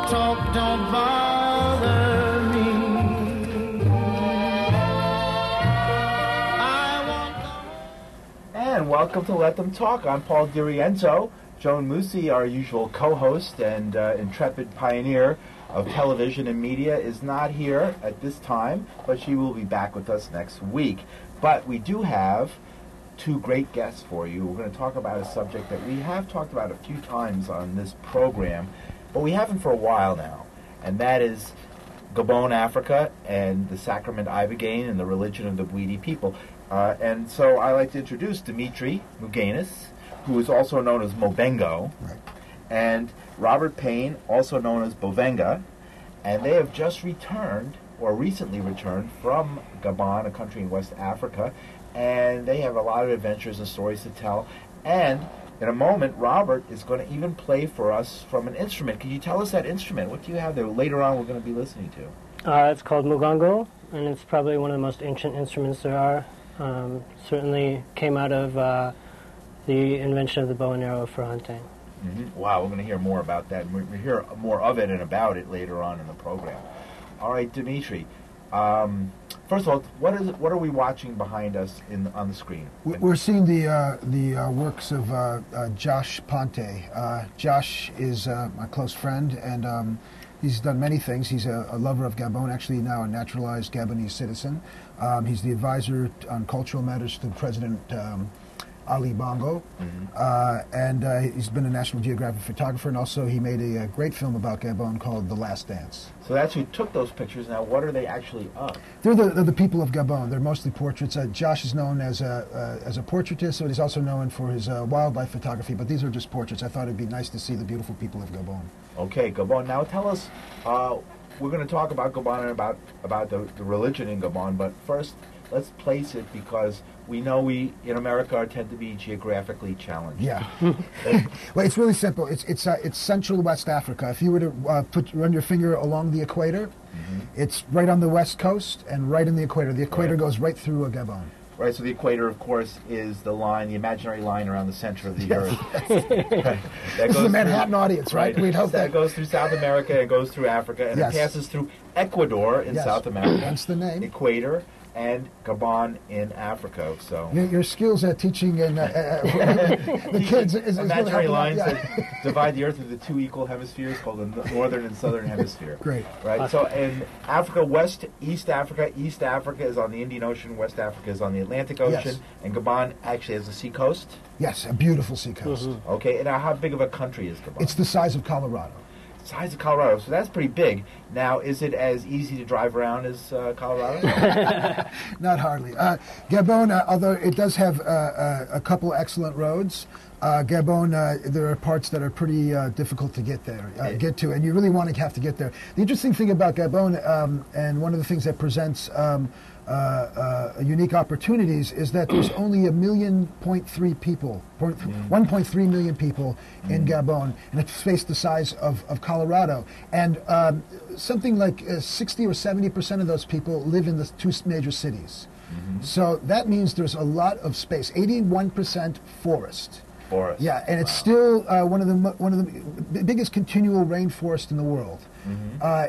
talk don't bother me. And welcome to Let Them Talk. I'm Paul DeRienzo. Joan Moossy, our usual co-host and intrepid pioneer of television and media, is not here at this time, but she will be back with us next week. But we do have two great guests for you. We're going to talk about a subject that we have talked about a few times on this program, but we haven't for a while now, and that is Gabon, Africa, and the Sacrament of Iboga and the religion of the Bwiti people. And so I'd like to introduce Dimitri Mugianis, who is also known as Mobengo, Right. and Robert Payne, also known as Bovenga, and they have just returned, or recently returned, from Gabon, a country in West Africa, and they have a lot of adventures and stories to tell. And in a moment, Robert is going to even play for us from an instrument. Can you tell us that instrument? What do you have there later on we're going to be listening to? It's called Mobengo, and it's probably one of the most ancient instruments there are. Certainly came out of the invention of the bow and arrow for hunting. Mm-hmm. Wow, we're going to hear more about that. We'll hear more of it and about it later on in the program. All right, Dimitri. First of all, what are we watching behind us on the screen? We're seeing the works of Josh Ponte. Josh is my close friend, and he's done many things. He's a lover of Gabon, actually now a naturalized Gabonese citizen. He's the advisor on cultural matters to President Ali Bongo, and he's been a National Geographic photographer, and also he made a great film about Gabon called The Last Dance. So that's who took those pictures. Now, what are they actually of? They're the people of Gabon. They're mostly portraits. Josh is known as a portraitist, but he's also known for his wildlife photography, but these are just portraits. I thought it'd be nice to see the beautiful people of Gabon. Okay, Gabon. Now tell us, we're going to talk about Gabon and about the religion in Gabon, but first let's place it, because we know we in America tend to be geographically challenged. Yeah. Well, it's really simple. It's Central West Africa. If you were to run your finger along the equator, it's right on the west coast and right in the equator. The equator goes right through Gabon. Right, so the equator, of course, is the line, the imaginary line around the center of the Earth. That this is the Manhattan audience, right? We'd hope that goes through South America and goes through Africa, and it passes through Ecuador in South America. Hence the name. Equator. And Gabon in Africa. So your skills at teaching and the kids is imaginary lines that divide the Earth into two equal hemispheres called the northern and southern hemisphere. Great. Right. So in Africa, East Africa is on the Indian Ocean, West Africa is on the Atlantic Ocean, and Gabon actually has a sea coast. Yes, a beautiful sea coast. Okay. And now, how big of a country is Gabon? It's the size of Colorado. Size of Colorado, so that's pretty big. Now, is it as easy to drive around as Colorado? Not hardly. Gabon, although it does have a couple excellent roads, Gabon, there are parts that are pretty difficult to get to, and you really want to have to get there. The interesting thing about Gabon, and one of the things that presents unique opportunities, is that there's only 1.3 people, 1.3 million people in Gabon, and it's twice the size of Colorado. And something like 60 or 70% of those people live in the two major cities. So that means there's a lot of space. 81% forest. Yeah, and it's still one of the biggest continual rainforest in the world.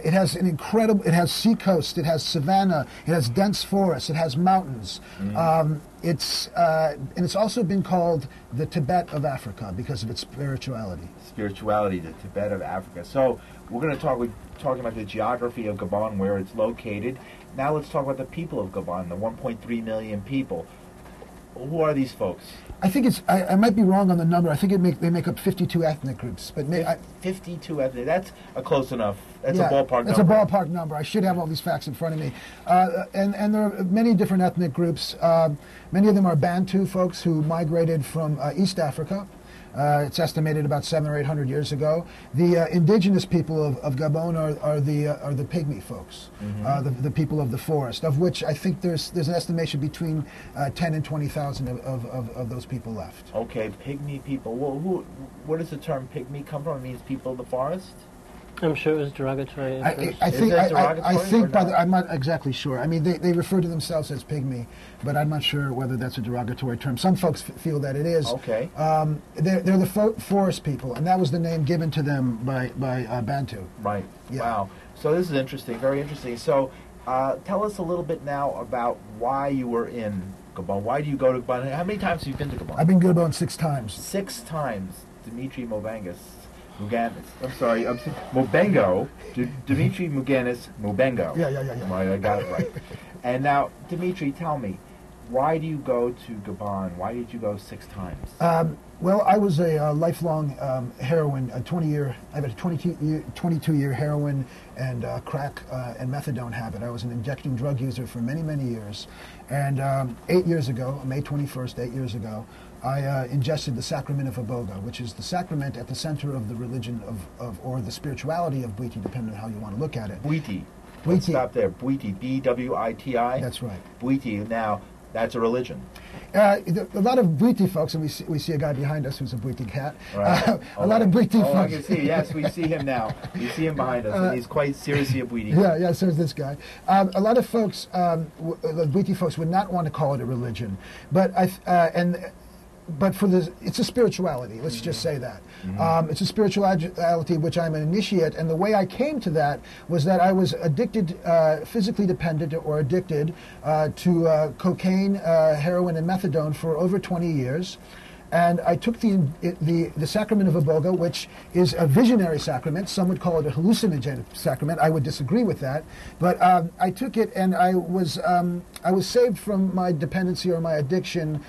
It has it has sea coast, it has savanna, it has dense forests, it has mountains. It's also been called the Tibet of Africa because of its spirituality. The Tibet of Africa. So we're going to talking about the geography of Gabon, where it's located. Now let's talk about the people of Gabon, the 1.3 million people. Who are these folks? I think I might be wrong on the number. I think they make up 52 ethnic groups. But 52 ethnic. That's a close enough. That's a ballpark number. That's a ballpark number. I should have all these facts in front of me. And there are many different ethnic groups. Many of them are Bantu folks who migrated from East Africa. It's estimated about 700 or 800 years ago. The indigenous people of Gabon are the pygmy folks, the people of the forest, of which I think there's an estimation between 10 and 20,000 of those people left. Okay, pygmy people. Well, where does the term pygmy come from? It means people of the forest? I'm sure it was derogatory. at first. I think Is it derogatory I or think not? I'm not exactly sure. I mean, they refer to themselves as pygmy, but I'm not sure whether that's a derogatory term. Some folks feel that it is. Okay. They're the forest people, and that was the name given to them by Bantu. Right. Yeah. Wow. So this is interesting, very interesting. So tell us a little bit now about why you were in Gabon. Why do you go to Gabon? How many times have you been to Gabon? I've been to Gabon 6 times. 6 times. Dimitri Mobengo. Mobengo. Dimitri Mugianis Mobengo. Yeah. Right, I got it right. And now, Dimitri, tell me, why do you go to Gabon? Why did you go 6 times? Well, I was a lifelong heroin, I have a 22-year heroin and crack and methadone habit. I was an injecting drug user for many, many years. And 8 years ago, May 21st, 8 years ago, I ingested the Sacrament of Iboga, which is the sacrament at the center of the religion or the spirituality of Bwiti, depending on how you want to look at it. Bwiti. Let's Bwiti. stop there. Bwiti. B-W-I-T-I? That's right. Bwiti. Now, that's a religion. A lot of Bwiti folks, and we see a guy behind us who's a Bwiti cat. Right. A lot of Bwiti folks. I can see. Yes, we see him now. We see him behind us, and he's quite seriously a Bwiti. Yeah, so is this guy. A lot of folks, the Bwiti folks, would not want to call it a religion, but but it's a spirituality. Let's just say that. It's a spirituality which I'm an initiate, and the way I came to that was that I was addicted, physically dependent or addicted to cocaine, heroin, and methadone for over 20 years. And I took the Sacrament of Iboga, which is a visionary sacrament. Some would call it a hallucinogenic sacrament. I would disagree with that. But I took it, and I was saved from my dependency or my addiction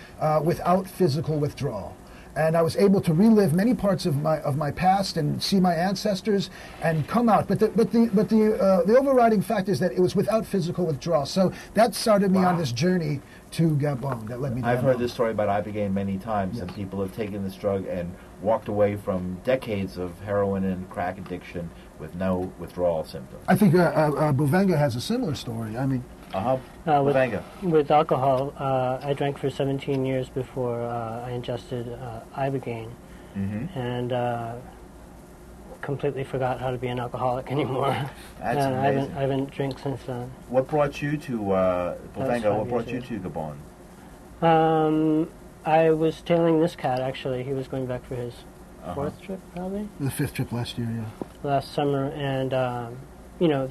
without physical withdrawal. And I was able to relive many parts of my past and see my ancestors and come out. But the overriding fact is that it was without physical withdrawal. So that started me on this journey to Gabon. That led me to I've Gabon. heard this story about Ibogaine many times, Yes. and people have taken this drug and walked away from decades of heroin and crack addiction with no withdrawal symptoms. I think Bovenga has a similar story. I mean, Bovenga. With alcohol, I drank for 17 years before I ingested Ibogaine, and completely forgot how to be an alcoholic anymore. That's and amazing. I haven't drank since then. What brought you to Bovenga? 5 What brought you years to Gabon? I was tailing this cat, actually. He was going back for his 4th trip, probably, the 5th trip last year, yeah. last summer. And,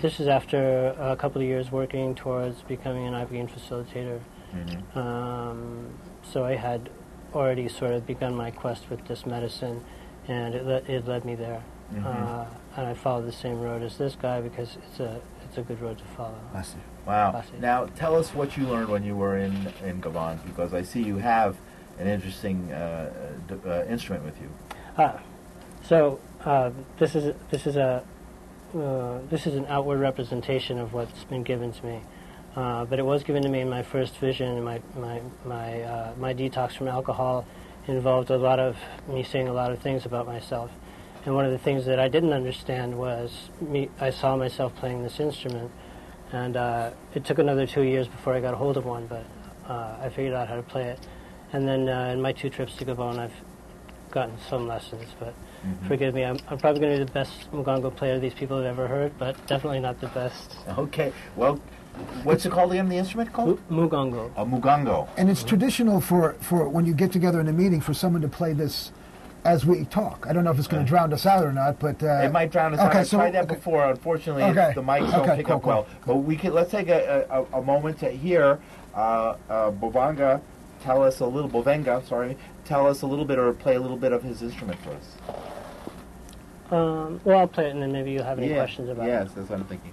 this is after a couple of years working towards becoming an Ibogaine facilitator. So I had already sort of begun my quest with this medicine, and it led me there. And I followed the same road as this guy because it's a good road to follow. I see. Wow. Classic. Now, tell us what you learned when you were in Gabon, because I see you have an interesting instrument with you. This is an outward representation of what's been given to me, but it was given to me in my first vision. My detox from alcohol involved a lot of me saying a lot of things about myself, and one of the things that I didn't understand was I saw myself playing this instrument, and it took another 2 years before I got a hold of one, but I figured out how to play it. And then in my 2 trips to Gabon, I've gotten some lessons, but forgive me, I'm probably going to be the best Mugongo player these people have ever heard, but definitely not the best. Okay. Well, what's it called again, the instrument called? Mugongo. A mugongo. And it's traditional for when you get together in a meeting for someone to play this as we talk. I don't know if it's going to drown us out or not, but... it might drown us out. okay, I tried that before. Unfortunately, the mics don't pick up well. But let's take a moment to hear Bovenga tell us a little bit or play a little bit of his instrument for us. Well, I'll play it, and then maybe you'll have any questions about it. Yes, that's what I'm thinking.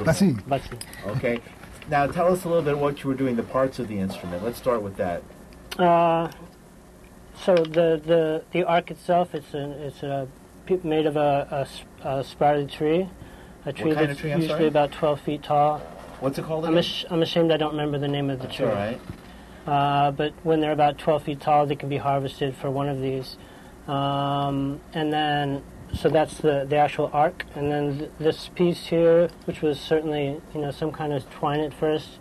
Basi. Okay. Now tell us a little bit what you were doing, the parts of the instrument. Let's start with that. So the arc itself, it's made of a sprouted tree, a tree kind of that's tree, I'm usually sorry? about 12 feet tall. What's it called I'm, again? I'm ashamed I don't remember the name of the That's tree. all right. But when they're about 12 feet tall, they can be harvested for one of these. And then, so that's the actual arc. And then this piece here, which was certainly, some kind of twine at first,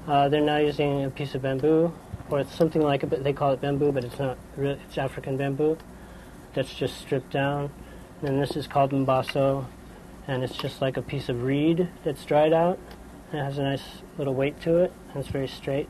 they're now using a piece of bamboo, or it's something like it, but they call it bamboo, but it's not really, it's African bamboo. That's just stripped down. And then this is called mbaso, and it's just like a piece of reed that's dried out. And it has a nice little weight to it, and it's very straight.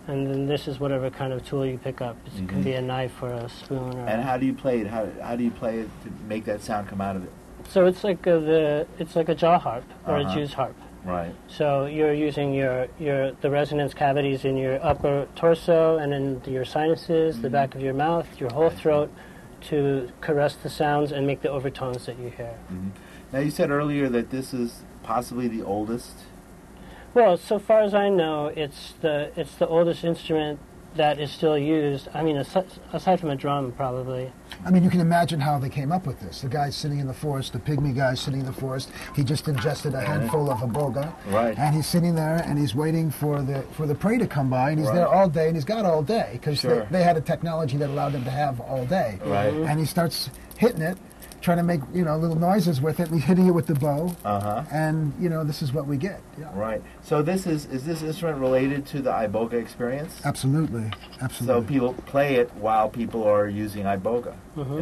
And then this is whatever kind of tool you pick up. It can be a knife or a spoon. Or And how do you play it? How do you play it to make that sound come out of it? So it's like a jaw harp or a Jew's harp. Right. So you're using the resonance cavities in your upper torso and in your sinuses, the back of your mouth, your whole throat, to caress the sounds and make the overtones that you hear. Now you said earlier that this is possibly the oldest. Well, so far as I know, it's the oldest instrument that is still used. I mean, aside from a drum, probably. I mean, you can imagine how they came up with this. The guy's sitting in the forest, the pygmy guy's sitting in the forest. He just ingested a handful of Iboga. Right. And he's sitting there and he's waiting for the prey to come by, and he's there all day, and he's got all day because they had a technology that allowed them to have all day. Right. And he starts hitting it, trying to make little noises with it, and he's hitting it with the bow. And this is what we get. Yeah. Right. So is this instrument related to the Iboga experience? Absolutely. So people play it while people are using Iboga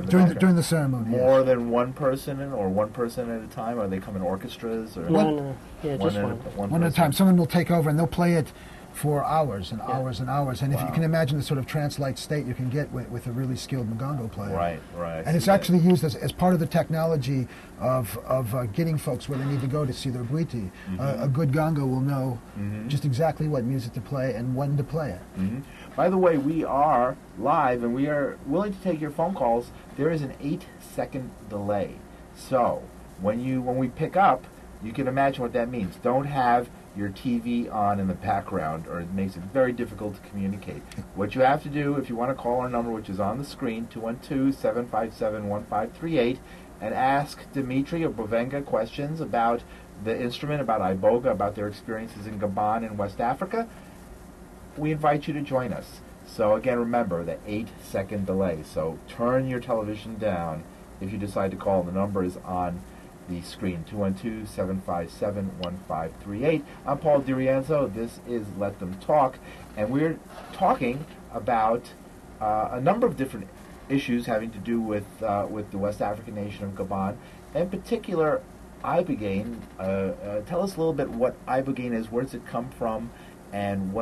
During the ceremony. More than one person or one person at a time, or they come in orchestras or No. Yeah, just one. One at a time. Someone will take over and they'll play it for hours and hours and hours. And if you can imagine the sort of trance-like state you can get with a really skilled Mugongo player. Right. And it's actually used as part of the technology of getting folks where they need to go to see their bwiti. A good gongo will know just exactly what music to play and when to play it. By the way, we are live and we are willing to take your phone calls. There is an 8-second delay. So when we pick up, you can imagine what that means. Don't have your TV on in the background, or it makes it very difficult to communicate. What you have to do, if you want to call our number, which is on the screen, 212-757-1538, and ask Dimitri or Bovenga questions about the instrument, about Iboga, about their experiences in Gabon and West Africa, we invite you to join us. So again, remember the 8-second delay. So turn your television down if you decide to call. The number is on the screen, 212-757-1538. I'm Paul DeRienzo. This is Let Them Talk, and we're talking about a number of different issues having to do with the West African nation of Gabon, in particular Ibogaine. Tell us a little bit what Ibogaine is, where does it come from, and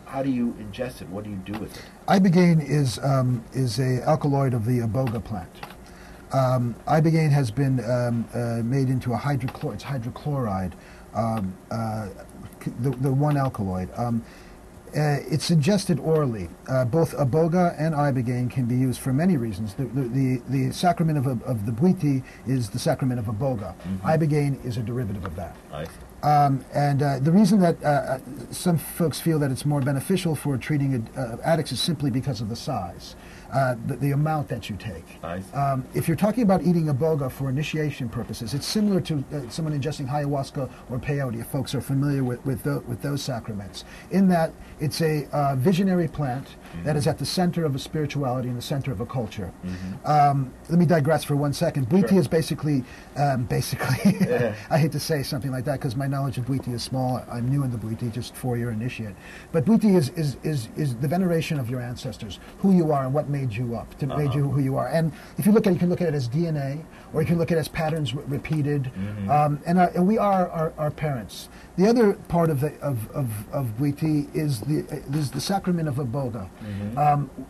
how do you ingest it? What do you do with it? Ibogaine is a alkaloid of the Iboga plant. Ibogaine has been made into a hydrochloride, the one alkaloid. It's ingested orally. Both Iboga and Ibogaine can be used for many reasons. The sacrament of the bwiti is the sacrament of Iboga. Ibogaine is a derivative of that. I see. And the reason that some folks feel that it's more beneficial for treating addicts is simply because of the size. The amount that you take. Nice. If you're talking about eating Iboga for initiation purposes, it's similar to someone ingesting ayahuasca or peyote, if folks are familiar with those sacraments, in that it's a visionary plant that is at the center of a spirituality and the center of a culture. Let me digress for 1 second. Bwiti is basically, I hate to say something like that because my knowledge of Bwiti is small. I'm new in the Bwiti, just 4-year initiate. But Bwiti is the veneration of your ancestors, who you are and what made you up, made you who you are. And if you look at it, you can look at it as DNA, or you can look at it as patterns repeated. And we are our parents. The other part of Bwiti is the sacrament of Iboga,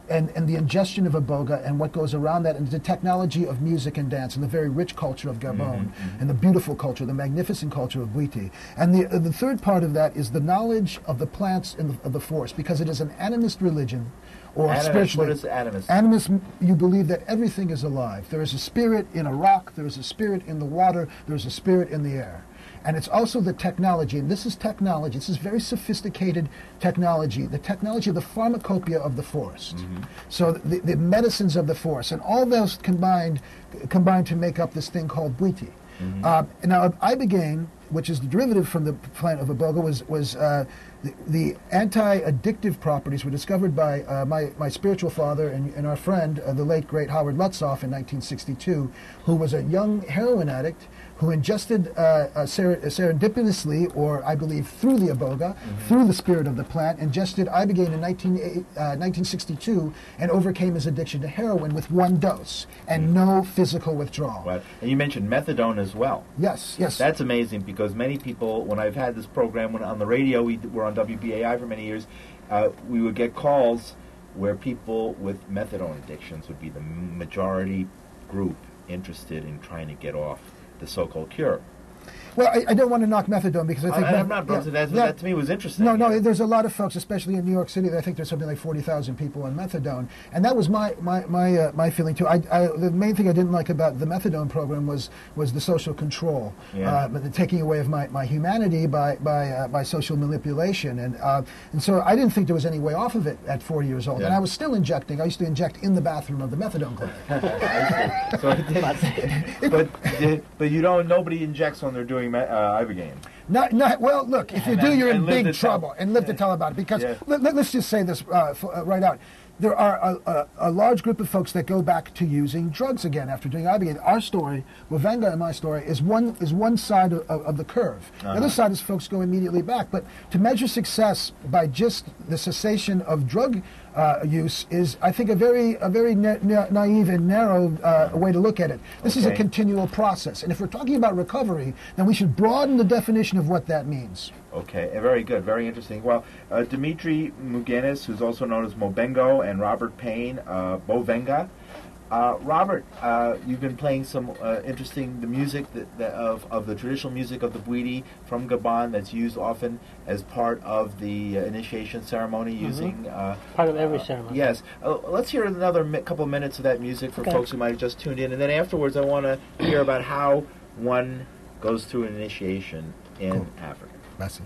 and the ingestion of Iboga and what goes around that, and the technology of music and dance, and the very rich culture of Gabon, and the beautiful culture, the magnificent culture of Bwiti. And the third part of that is the knowledge of the plants of the forest, because it is an animist religion, or spiritually. What is animist? Animist, you believe that everything is alive. There is a spirit in a rock, there is a spirit in the water, there is a spirit in the air. and it's also the technology, and this is technology. This is very sophisticated technology, the technology of the pharmacopoeia of the forest. So the medicines of the forest, and all those combined to make up this thing called Bwiti. Now, Ibogaine, which is the derivative from the plant of Iboga, was the anti-addictive properties were discovered by my spiritual father and our friend, the late great Howard Lutzoff, in 1962, who was a young heroin addict who ingested serendipitously, or I believe through the Iboga, through the spirit of the plant, ingested Ibogaine in 1962 and overcame his addiction to heroin with one dose and no physical withdrawal. Right. And you mentioned methadone as well. Yes, yes. That's amazing, because many people, when I've had this program on the radio, we were on WBAI for many years, we would get calls where people with methadone addictions would be the majority group interested in trying to get off the so-called cure. Well, I don't want to knock methadone, because I think... I'm not, but that to me was interesting. No, there's a lot of folks, especially in New York City, I think there's something like 40,000 people on methadone, and that was my feeling too. The main thing I didn't like about the methadone program was the social control, the taking away of my humanity by social manipulation, and so I didn't think there was any way off of it at 40 years old, and I was still injecting. I used to inject in the bathroom of the methadone clinic. But you don't. Nobody injects when they're doing Ibogaine. Well, look, if you do, you're in big trouble, and live to tell about it. Because let's just say this right out. There are a large group of folks that go back to using drugs again after doing Ibogaine. Our story, Bovenga and my story, is one side of the curve. The other side is folks go immediately back. But to measure success by just the cessation of drug use is, I think, a very naive and narrow way to look at it. This is a continual process. And if we're talking about recovery, then we should broaden the definition of what that means. Okay, very good, very interesting. Well, Dimitri Mugianis, who's also known as Mobengo, and Robert Payne, Bovenga. Robert, you've been playing some the music of the traditional music of the Bwiti from Gabon that's used often as part of the initiation ceremony, using... part of every ceremony. Yes. Let's hear another couple of minutes of that music for folks who might have just tuned in, and then afterwards I want to hear about how one goes through an initiation in Africa. Merci.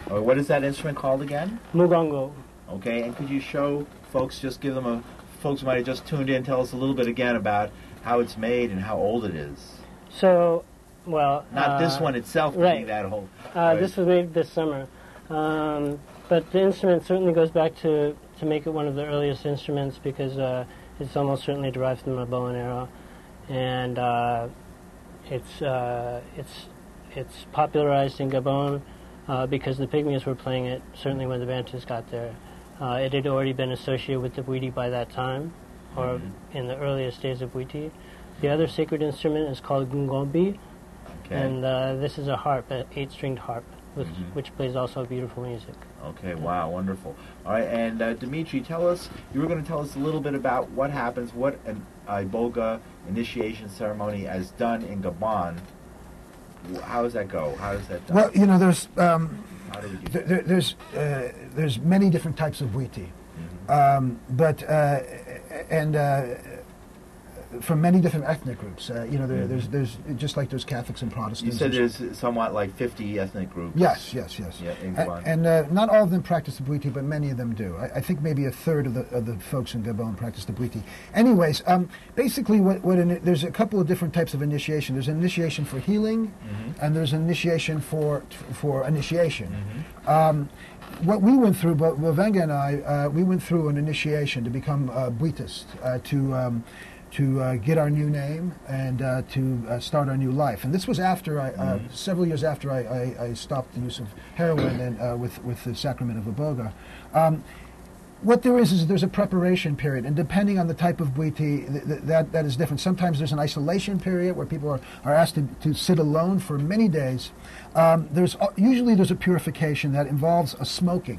What is that instrument called again? Mugongo. Okay, and could you show folks, just give them folks who might have just tuned in, tell us a little bit again about how it's made and how old it is. So, well... Not this one itself being that old. This was made this summer. But the instrument certainly goes back to make it one of the earliest instruments, because it's almost certainly derived from the Bowen era. And it's popularized in Gabon because the Pygmies were playing it, certainly when the Bantus got there. It had already been associated with the Bwiti by that time, or in the earliest days of Bwiti. The other sacred instrument is called Ngombi, and this is a harp, an 8-stringed harp, which plays also beautiful music. Okay, wow, wonderful. All right, and Dimitri, you were going to tell us a little bit about what happens, what an Iboga initiation ceremony is done in Gabon. How does that go? How does that done? Well, there's many different types of Bwiti, but from many different ethnic groups. There's just like there's Catholics and Protestants. You said there's somewhat like 50 ethnic groups. Yes. Yeah, in Gabon. And not all of them practice the Bwiti, but many of them do. I think maybe a third of the folks in Gabon practice the Bwiti. Anyways, basically, there's a couple of different types of initiation. There's an initiation for healing, and there's an initiation for initiation. What we went through, Bovenga and I, we went through an initiation to become Bwitist, to get our new name and to start our new life. And this was after several years after I stopped the use of heroin and with the Sacrament of Iboga. What there is there's a preparation period, and depending on the type of Bwiti, that is different. Sometimes there's an isolation period where people are asked to sit alone for many days. Usually there's a purification that involves a smoking.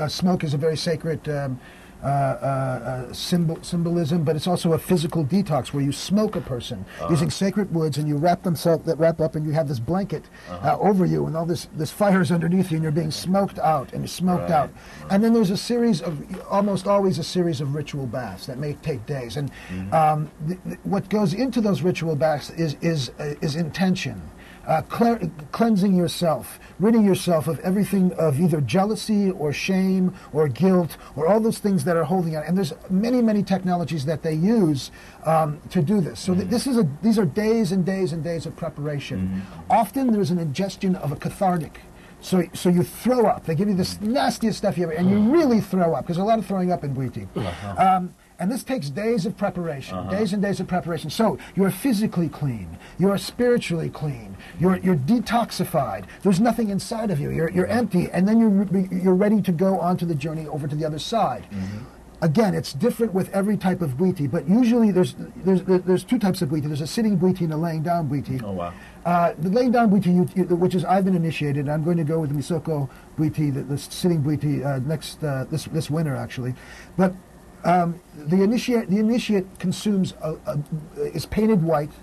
Smoke is a very sacred symbolism, but it's also a physical detox where you smoke a person using sacred woods, and you wrap up, and you have this blanket over you, and all this fire is underneath you, and you're being smoked out, and you're smoked out. And then there's almost always a series of ritual baths that may take days. And what goes into those ritual baths is intention. Cleansing yourself, ridding yourself of everything of either jealousy or shame or guilt or all those things that are holding on. And there's many technologies that they use to do this. So these are days and days and days of preparation. Often there's an ingestion of a cathartic. So you throw up. They give you this nastiest stuff you ever, and you really throw up, because there's a lot of throwing up in Bwiti. And this takes days of preparation, days and days of preparation. So you're physically clean, you're spiritually clean, you're detoxified. There's nothing inside of you. You're empty, and then you're ready to go onto the journey over to the other side. Again, it's different with every type of Bwiti, but usually there's two types of Bwiti. There's a sitting Bwiti and a laying down Bwiti. Oh wow! The laying down Bwiti, which is I've been initiated. I'm going to go with the Mitsogho Bwiti, the sitting Bwiti this winter actually, but. The initiate consumes is painted white,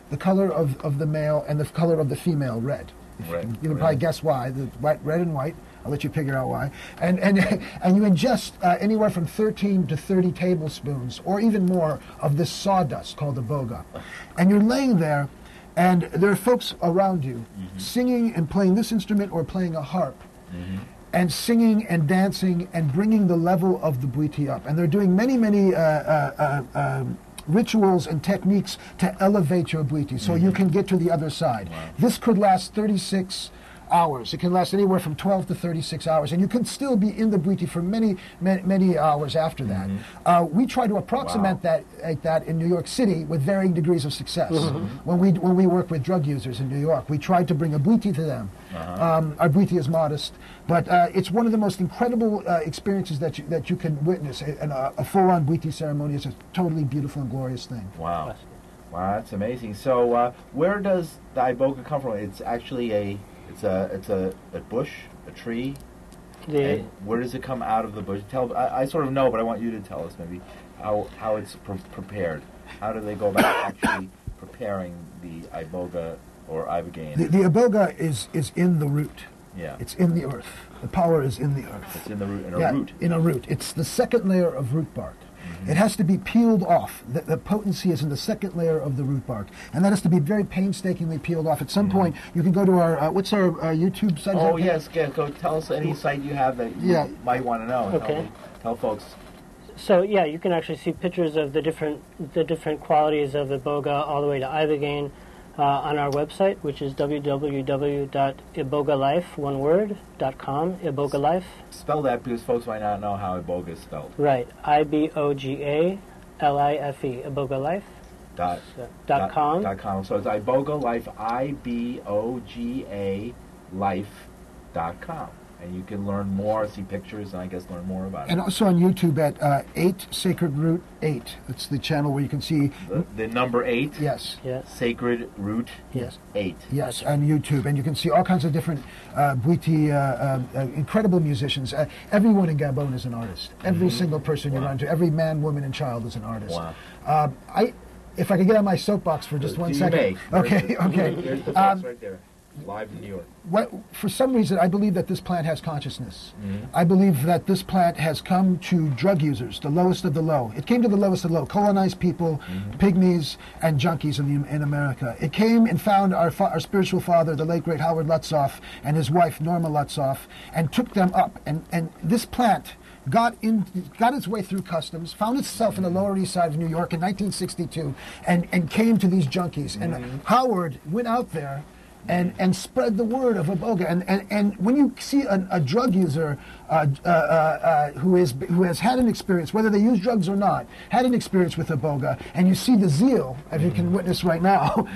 the color of the male, and the color of the female red. You can probably guess why. The red and white. I'll let you figure out why. And you ingest anywhere from 13 to 30 tablespoons, or even more, of this sawdust called Iboga. And you're laying there, and there are folks around you singing and playing this instrument or playing a harp. And singing and dancing and bringing the level of the Bwiti up. And they're doing many rituals and techniques to elevate your Bwiti so you can get to the other side. Wow. This could last 36 hours. It can last anywhere from 12 to 36 hours, and you can still be in the Bwiti for many hours after that. We try to approximate that in New York City with varying degrees of success. When we work with drug users in New York, we try to bring a Bwiti to them. Our Bwiti is modest, but it's one of the most incredible experiences that you can witness. And a full-on Bwiti ceremony is a totally beautiful and glorious thing. Wow. Wow, that's amazing. So where does the Iboga come from? It's actually it's a bush, a tree. And where does it come out of the bush? I sort of know, but I want you to tell us maybe how it's prepared. How do they go about actually preparing the Iboga or Ibogaine? The Iboga is in the root. Yeah. It's in the earth. The power is in the earth. It's in the root, root. In a root. It's the second layer of root bark. It has to be peeled off. The potency is in the second layer of the root bark, and that has to be very painstakingly peeled off. At some point, you can go to our what's our YouTube site? Oh yes, go tell us any site you have that you might want to know. Okay. Tell folks. So yeah, you can actually see pictures of the different qualities of the Iboga all the way to Ibogaine on our website, which is www.ibogalife.com. Ibogalife. Spell that because folks might not know how Iboga is spelled. Right, IBOGALIFE. Ibogalife. .com. So it's Iboga Life, IBOGA Life.com. And you can learn more, see pictures, and I guess learn more about it. And also on YouTube at 8 Sacred Root 8. It's the channel where you can see... The number 8? Yes. Sacred Root 8. Yes, on YouTube. And you can see all kinds of different Bwiti, incredible musicians. Everyone in Gabon is an artist. Every single person you run to, every man, woman, and child is an artist. Wow. If I could get on my soapbox for just 1 second. Okay. Okay. There's the box right there. live in New York. For some reason, I believe that this plant has consciousness. Mm-hmm. I believe that this plant has come to drug users, the lowest of the low. It came to the lowest of the low, colonized people, pygmies, and junkies in America. It came and found our spiritual father, the late great Howard Lutzoff, and his wife, Norma Lutzoff, and took them up. And this plant got its way through customs, found itself in the Lower East Side of New York in 1962, and came to these junkies. And Howard went out there and spread the word of Iboga. And when you see a drug user who has had an experience, whether they use drugs or not, had an experience with Iboga, and you see the zeal, as you can witness right now,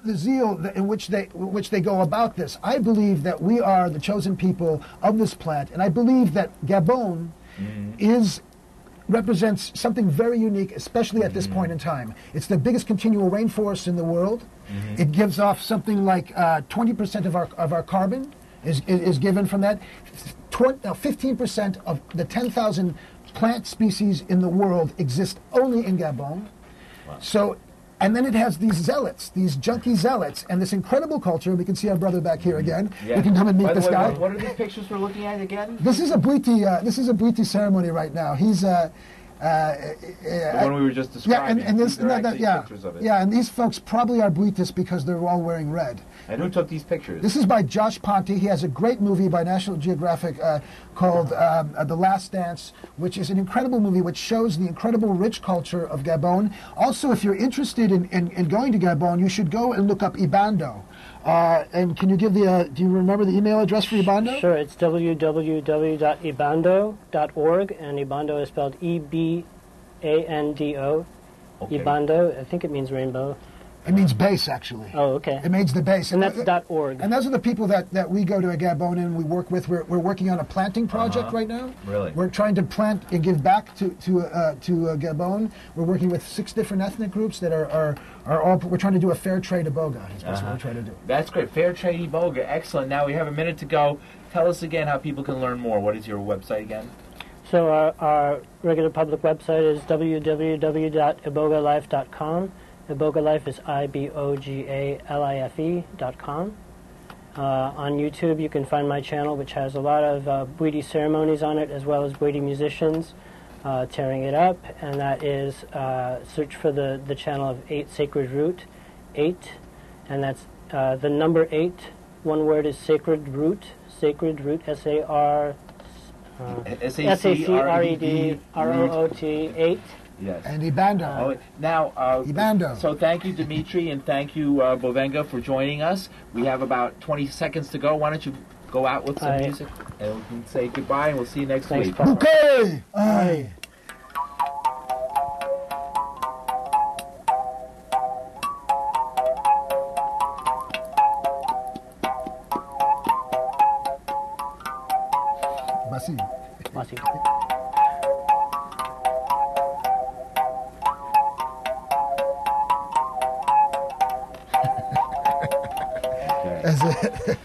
the zeal in which they go about this, I believe that we are the chosen people of this plant, and I believe that Gabon represents something very unique, especially at this point in time. It's the biggest continual rainforest in the world. It gives off something like 20% of our carbon is given from that. 15% of the 10,000 plant species in the world exist only in Gabon. Wow. So, and then it has these zealots, these junkie zealots, and this incredible culture. We can see our brother back here again. Yeah. We can come and meet this guy. What are these pictures we're looking at again? This is a Bwiti ceremony right now. He's the one we were just describing. and this, pictures of it. Yeah, and these folks probably are Bwitis because they're all wearing red. And who took these pictures? This is by Josh Ponte. He has a great movie by National Geographic called The Last Dance, which is an incredible movie which shows the incredible rich culture of Gabon. Also, if you're interested in going to Gabon, you should go and look up Ibando. And can you give do you remember the email address for Ibando? Sure, it's www.ibando.org, and Ibando is spelled Ebando. Okay. Ibando, I think it means rainbow. It means base, actually. Oh, okay. It means the base. And that's .org. And those are the people that we go to Gabon and we work with. We're working on a planting project right now. Really? We're trying to plant and give back to Gabon. We're working with 6 different ethnic groups that are all. We're trying to do a fair trade Iboga. That's what we're trying to do. That's great. Fair trade Iboga. Excellent. Now we have a minute to go. Tell us again how people can learn more. What is your website again? So our regular public website is www.ibogalife.com. Iboga Life is IBOGALIFE.com. On YouTube, you can find my channel, which has a lot of Bwiti ceremonies on it, as well as Bwiti musicians tearing it up. And that is, search for the channel of 8 Sacred Root, 8. And that's the number 8. One word is Sacred Root, S-A-C-R-E-D-R-O-O-T, 8. Yes. And Ibando. Now, Ibando. So thank you, Dimitri, and thank you, Bovenga, for joining us. We have about 20 seconds to go. Why don't you go out with some music, and we can say goodbye, and we'll see you next week. Okay. Aye. Basi. Mossy. That's it.